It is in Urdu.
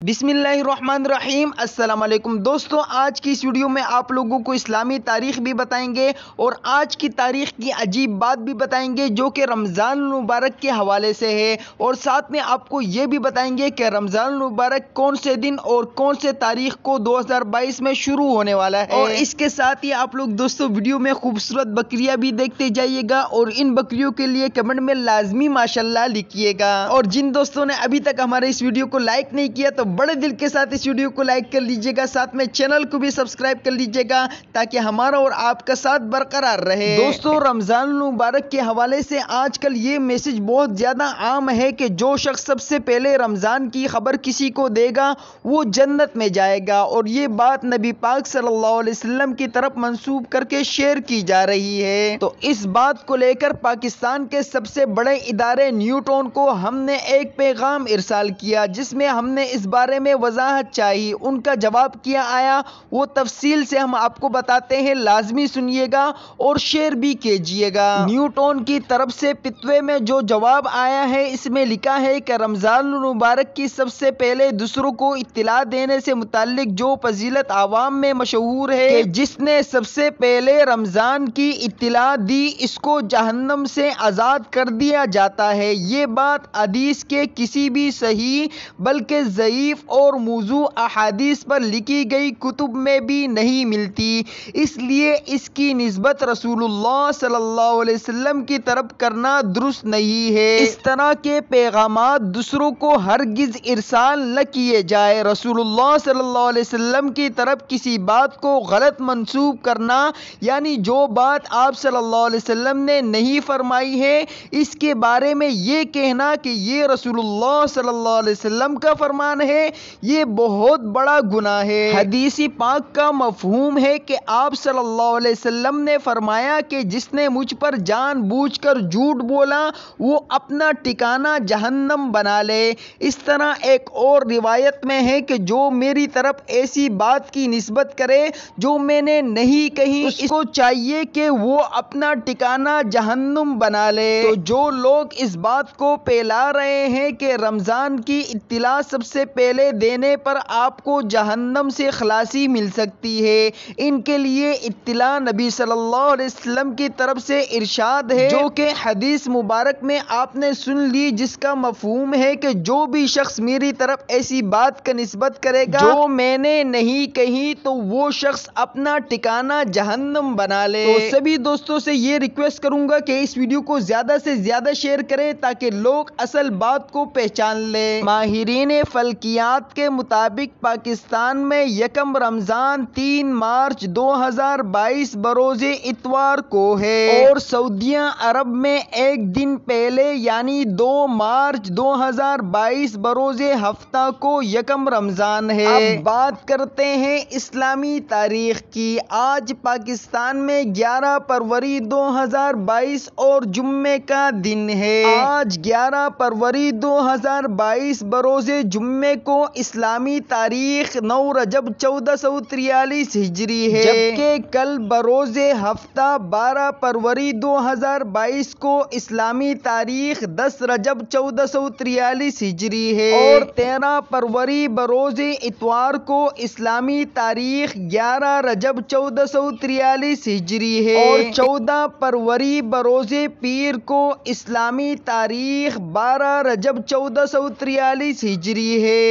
بسم اللہ الرحمن الرحیم۔ السلام علیکم دوستو، آج کی اس ویڈیو میں آپ لوگوں کو اسلامی تاریخ بھی بتائیں گے اور آج کی تاریخ کی عجیب بات بھی بتائیں گے جو کہ رمضان المبارک کے حوالے سے ہے، اور ساتھ میں آپ کو یہ بھی بتائیں گے کہ رمضان المبارک کون سے دن اور کون سے تاریخ کو 2022 میں شروع ہونے والا ہے۔ اور اس کے ساتھ ہی آپ لوگ دوستو ویڈیو میں خوبصورت بکریاں بھی دیکھتے جائیے گا اور ان بکریوں کے لیے کمنٹ میں لازمی ماشاءاللہ لکھیے گا۔ اور جن دوستوں نے ابھی تک ہمارے اس ویڈیو کو لائک نہیں کیا تو بڑے دل کے ساتھ اس ویڈیو کو لائک کر لیجئے گا، ساتھ میں چینل کو بھی سبسکرائب کر لیجئے گا تاکہ ہمارا اور آپ کا ساتھ برقرار رہے۔ دوستو رمضان المبارک کے حوالے سے آج کل یہ میسج بہت زیادہ عام ہے کہ جو شخص سب سے پہلے رمضان کی خبر کسی کو دے گا وہ جنت میں جائے گا، اور یہ بات نبی پاک صلی اللہ علیہ وسلم کی طرف منسوب کر کے شیئر کی جا رہی ہے۔ تو اس بات کو لے کر پاکستان کے سب سے بڑے ادارے نیوٹون کو ہم نے ایک پیغام ارسال کیا جس میں ہم نے اس بارے میں وضاحت چاہی۔ ان کا جواب کیا آیا وہ تفصیل سے ہم آپ کو بتاتے ہیں، لازمی سنیے گا اور شیئر بھی کیجیے گا۔ نیوٹون کی طرف سے فتوے میں جو جواب آیا ہے اس میں لکھا ہے کہ رمضان المبارک کی سب سے پہلے دوسروں کو اطلاع دینے سے متعلق جو فضیلت عوام میں مشہور ہے کہ جس نے سب سے پہلے رمضان کی اطلاع دی اس کو جہنم سے آزاد کر دیا جاتا ہے، یہ بات حدیث کے کسی بھی صحیح بلکہ ضعیف اور موضوع احادیث پر لکھی گئی کتب میں بھی نہیں ملتی، اس لیے اس کی نسبت رسول اللہ صلی اللہ علیہ وسلم کی طرف کرنا درست نہیں ہے۔ اس طرح کے پیغامات دوسروں کو ہرگز ارسال نہ کیے جائے۔ رسول اللہ صلی اللہ علیہ وسلم کی طرف کسی بات کو غلط منسوب کرنا، یعنی جو بات آپ صلی اللہ علیہ وسلم نے نہیں فرمائی ہے اس کے بارے میں یہ کہنا کہ یہ رسول اللہ صلی اللہ علیہ وسلم کا فرمان ہے، یہ بہت بڑا گناہ ہے۔ حدیث پاک کا مفہوم ہے کہ آپ صلی اللہ علیہ وسلم نے فرمایا کہ جس نے مجھ پر جان بوجھ کر جھوٹ بولا وہ اپنا ٹھکانہ جہنم بنا لے۔ اس طرح ایک اور روایت میں ہے کہ جو میری طرف ایسی بات کی نسبت کرے جو میں نے نہیں کہی اس کو چاہیے کہ وہ اپنا ٹھکانہ جہنم بنا لے۔ تو جو لوگ اس بات کو پھیلا رہے ہیں کہ رمضان کی اطلاع سب سے پہلے دینے پر آپ کو جہنم سے خلاصی مل سکتی ہے، ان کے لیے اطلاع نبی صلی اللہ علیہ وسلم کی طرف سے ارشاد ہے جو کہ حدیث مبارک میں آپ نے سن لی، جس کا مفہوم ہے کہ جو بھی شخص میری طرف ایسی بات کا نسبت کرے گا جو میں نے نہیں کہی تو وہ شخص اپنا ٹھکانہ جہنم بنا لے۔ تو سبھی دوستوں سے یہ ریکویسٹ کروں گا کہ اس ویڈیو کو زیادہ سے زیادہ شیئر کریں تاکہ لوگ اصل بات کو پہچان لیں۔ ماہرین فلکیات کے مطابق پاکستان میں یکم رمضان 3 مارچ 2022 بروز اتوار کو ہے، اور سعودیہ عرب میں ایک دن پہلے یعنی 2 مارچ 2022 بروز ہفتہ کو یکم رمضان ہے۔ اب بات کرتے ہیں اسلامی تاریخ کی۔ آج پاکستان میں 11 فروری 2022 اور جمعے کا دن ہے۔ آج 11 فروری 2022 بروز جمعے کو اسلامی تاریخ 9 رجب 1443 ہجری ہے، جبکہ کل بروز ہفتہ 12 فروری 2022 کو اسلامی تاریخ 10 رجب 1443 ہجری ہے، اور 13 فروری بروز اتوار کو اسلامی تاریخ 11 رجب 1443 ہجری ہے، اور 14 فروری بروز پیر کو اسلامی تاریخ 12 رجب 1443 ہجری ہے۔